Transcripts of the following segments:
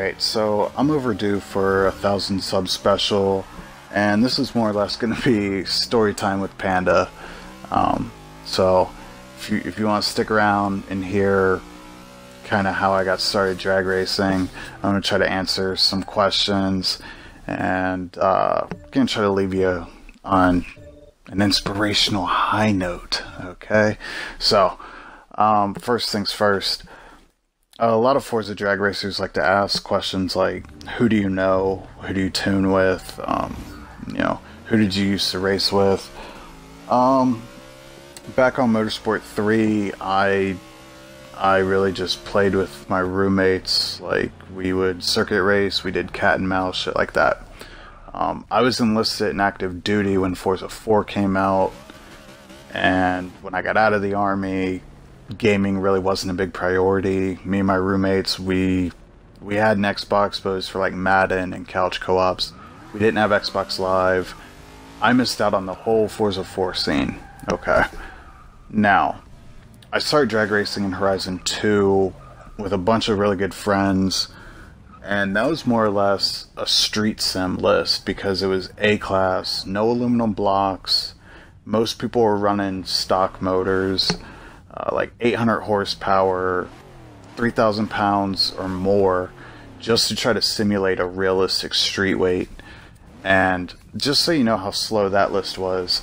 Alright, so I'm overdue for 1,000 sub special, and this is more or less going to be story time with Panda. So if you want to stick around and hear kind of how I got started drag racing, I'm going to try to answer some questions and going to try to leave you on an inspirational high note, okay? So, first things first. A lot of Forza drag racers like to ask questions like, who do you know? Who do you tune with? You know, who did you used to race with? Back on Motorsport 3, I really just played with my roommates. Like, we would circuit race, we did cat and mouse, shit like that. I was enlisted in active duty when Forza 4 came out, and when I got out of the army, gaming really wasn't a big priority. Me and my roommates, we had an Xbox, but it was for like Madden and couch co-ops. We didn't have Xbox Live. I missed out on the whole Forza 4 scene. Okay. Now, I started drag racing in Horizon 2 with a bunch of really good friends, and that was more or less a street sim list because it was A-class, no aluminum blocks. Most people were running stock motors. Like 800 horsepower, 3,000 pounds or more, just to try to simulate a realistic street weight. And just so you know how slow that list was,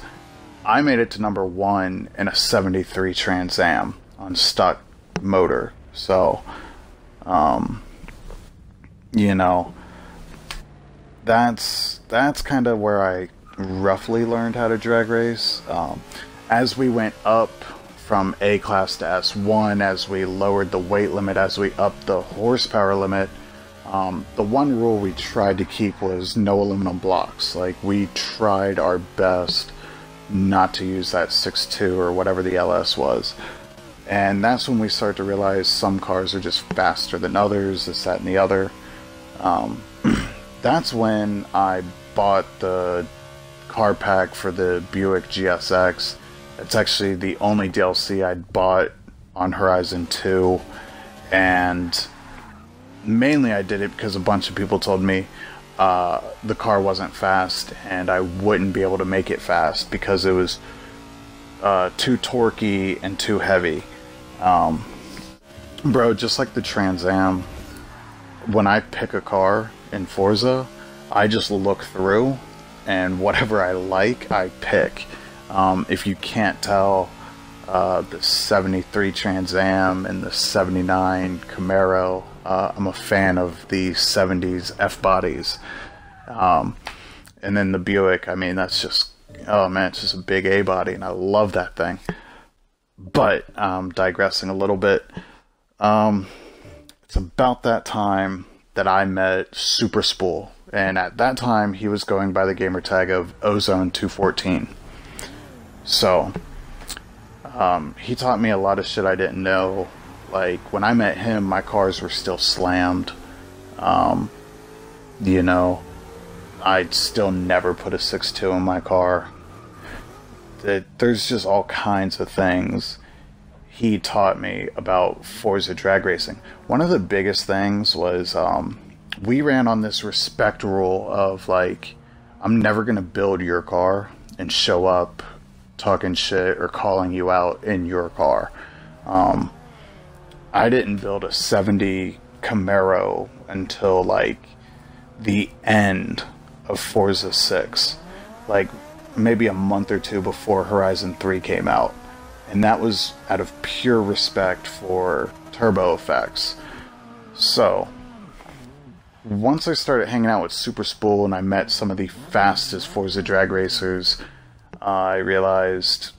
I made it to number 1 in a 73 Trans Am on stock motor. So, you know, that's kind of where I roughly learned how to drag race. As we went up from A-class to S1, as we lowered the weight limit, as we upped the horsepower limit, the one rule we tried to keep was no aluminum blocks. Like, we tried our best not to use that 6.2 or whatever the LS was. And that's when we started to realize some cars are just faster than others, this, that, and the other. That's when I bought the car pack for the Buick GSX. It's actually the only DLC I'd bought on Horizon 2, and mainly I did it because a bunch of people told me the car wasn't fast and I wouldn't be able to make it fast because it was too torquey and too heavy. Bro, just like the Trans Am, when I pick a car in Forza, I just look through and whatever I like, I pick. If you can't tell, the 73 Trans Am and the 79 Camaro, I'm a fan of the 70s F-bodies. And then the Buick, I mean, that's just, oh man, it's just a big A-body, and I love that thing. But, digressing a little bit, it's about that time that I met Super Spool, and at that time, he was going by the gamer tag of Ozone214. So, he taught me a lot of shit I didn't know. Like, when I met him, my cars were still slammed. You know, I'd still never put a 6.2 in my car. There's just all kinds of things he taught me about Forza drag racing. One of the biggest things was, we ran on this respect rule of, like, I'm never going to build your car and show up talking shit or calling you out in your car. I didn't build a 70 Camaro until like the end of Forza 6, like maybe a month or two before Horizon 3 came out, and that was out of pure respect for turbo effects. So once I started hanging out with Super Spool and I met some of the fastest Forza drag racers, I realized,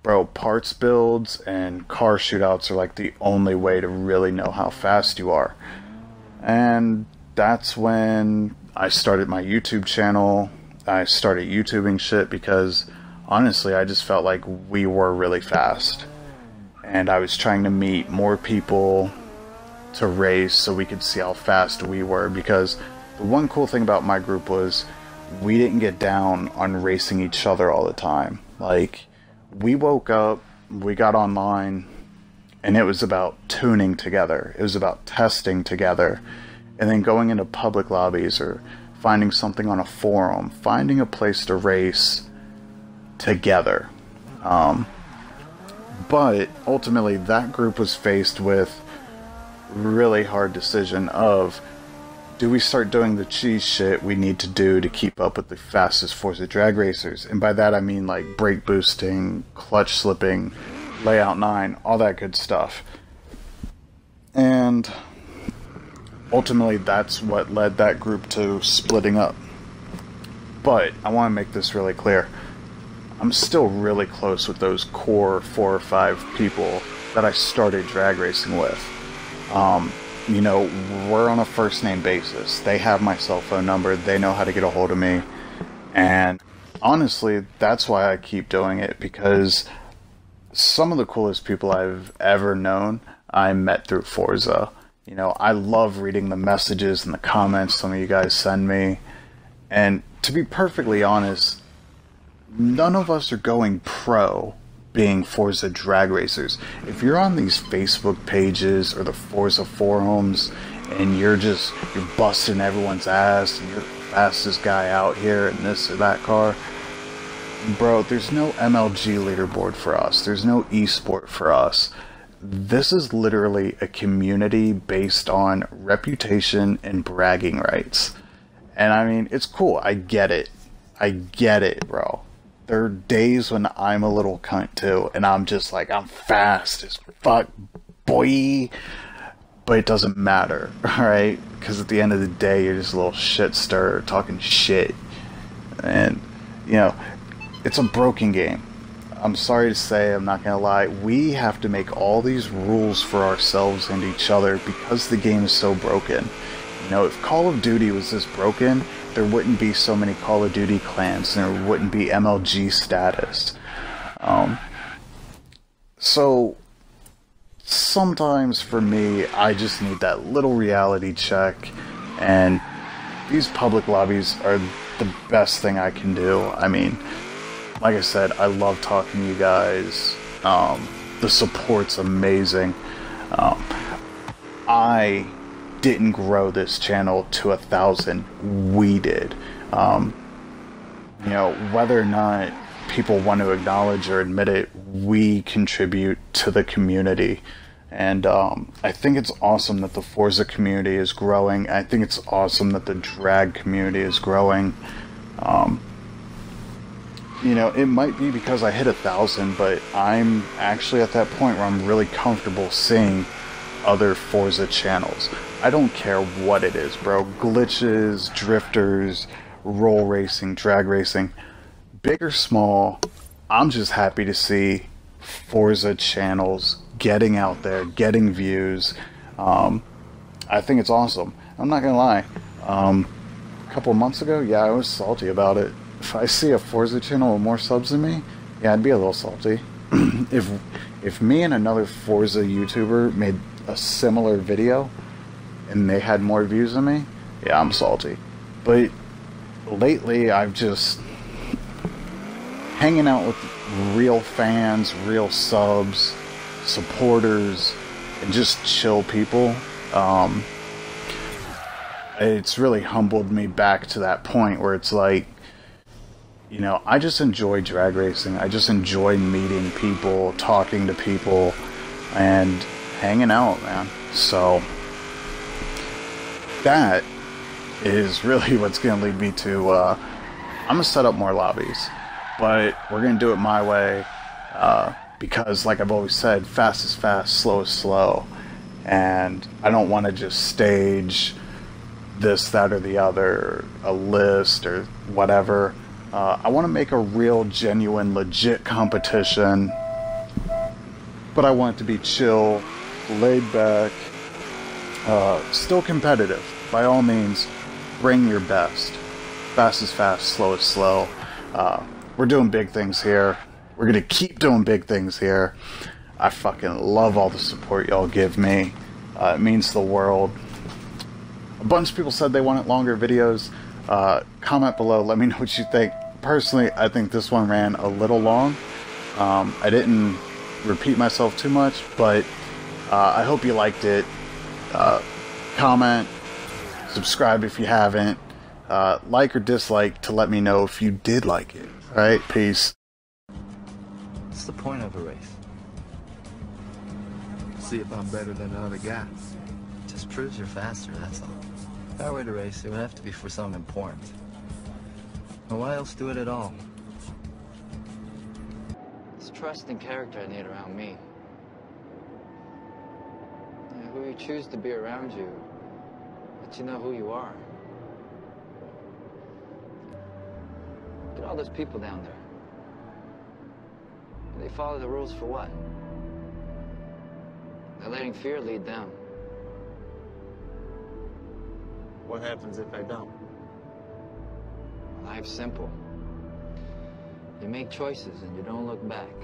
bro, parts builds and car shootouts are like the only way to really know how fast you are. And that's when I started my YouTube channel. I started YouTubing shit because, honestly, I just felt like we were really fast. And I was trying to meet more people to race so we could see how fast we were, because the one cool thing about my group was we didn't get down on racing each other all the time. Like, we woke up, we got online, and it was about tuning together. It was about testing together. and then going into public lobbies or finding something on a forum, finding a place to race together. But ultimately that group was faced with really hard decision of, do we start doing the cheese shit we need to do to keep up with the fastest Forza drag racers? And by that I mean like brake boosting, clutch slipping, layout 9, all that good stuff. And ultimately that's what led that group to splitting up. But I want to make this really clear. I'm still really close with those core 4 or 5 people that I started drag racing with. You know, we're on a first name basis. They have my cell phone number. They know how to get a hold of me. And honestly, that's why I keep doing it, because some of the coolest people I've ever known, I met through Forza. You know, I love reading the messages and the comments some of you guys send me. And to be perfectly honest, none of us are going pro being Forza drag racers. If you're on these Facebook pages or the Forza forums and you're busting everyone's ass and you're the fastest guy out here in this or that car, bro, there's no MLG leaderboard for us. There's no esport for us. This is literally a community based on reputation and bragging rights. And I mean, it's cool. I get it. I get it, bro. There are days when I'm a little cunt too, and I'm just like, I'm fast as fuck, boy. But it doesn't matter, alright? Because at the end of the day, you're just a little shit stirrer talking shit. And, you know, it's a broken game. I'm sorry to say, I'm not gonna lie, we have to make all these rules for ourselves and each other because the game is so broken. You know, if Call of Duty was this broken, there wouldn't be so many Call of Duty clans, and there wouldn't be MLG status. So sometimes for me, I just need that little reality check, and these public lobbies are the best thing I can do. I mean, like I said, I love talking to you guys. The support's amazing. I didn't grow this channel to 1,000. We did. You know, whether or not people want to acknowledge or admit it, we contribute to the community. And I think it's awesome that the Forza community is growing. I think it's awesome that the drag community is growing. You know, it might be because I hit 1,000, but I'm actually at that point where I'm really comfortable seeing other Forza channels. I don't care what it is, bro. Glitches, drifters, roll racing, drag racing, big or small, I'm just happy to see Forza channels getting out there, getting views. I think it's awesome. I'm not gonna lie. A couple of months ago, yeah, I was salty about it. If I see a Forza channel with more subs than me, yeah, I'd be a little salty. If me and another Forza YouTuber made a similar video and they had more views than me, yeah, I'm salty. But lately, I've just hanging out with real fans, real subs, supporters, and just chill people. It's really humbled me back to that point where it's like, you know, I just enjoy drag racing. I just enjoy meeting people, talking to people, and hanging out, man. So that is really what's going to lead me to, I'm going to set up more lobbies. But we're going to do it my way, because like I've always said, fast is fast, slow is slow. And I don't want to just stage this, that, or the other, a list, or whatever. I want to make a real, genuine, legit competition, but I want it to be chill, laid back, still competitive. By all means, bring your best. Fast is fast, slow is slow. We're doing big things here. We're going to keep doing big things here. I fucking love all the support y'all give me. It means the world. A bunch of people said they wanted longer videos. Comment below, let me know what you think. Personally, I think this one ran a little long. I didn't repeat myself too much, but I hope you liked it. Comment, Subscribe if you haven't. Like or dislike to let me know if you did like it. Alright, peace. What's the point of a race? See if I'm better than the other guy. Just proves you're faster, that's all. If I were to race, it would have to be for something important. Well, why else do it at all? It's trust and character I need around me. Yeah, who you choose to be around you, let you know who you are. Look at all those people down there. They follow the rules for what? They're letting fear lead them. What happens if I don't? Life's simple. You make choices and you don't look back.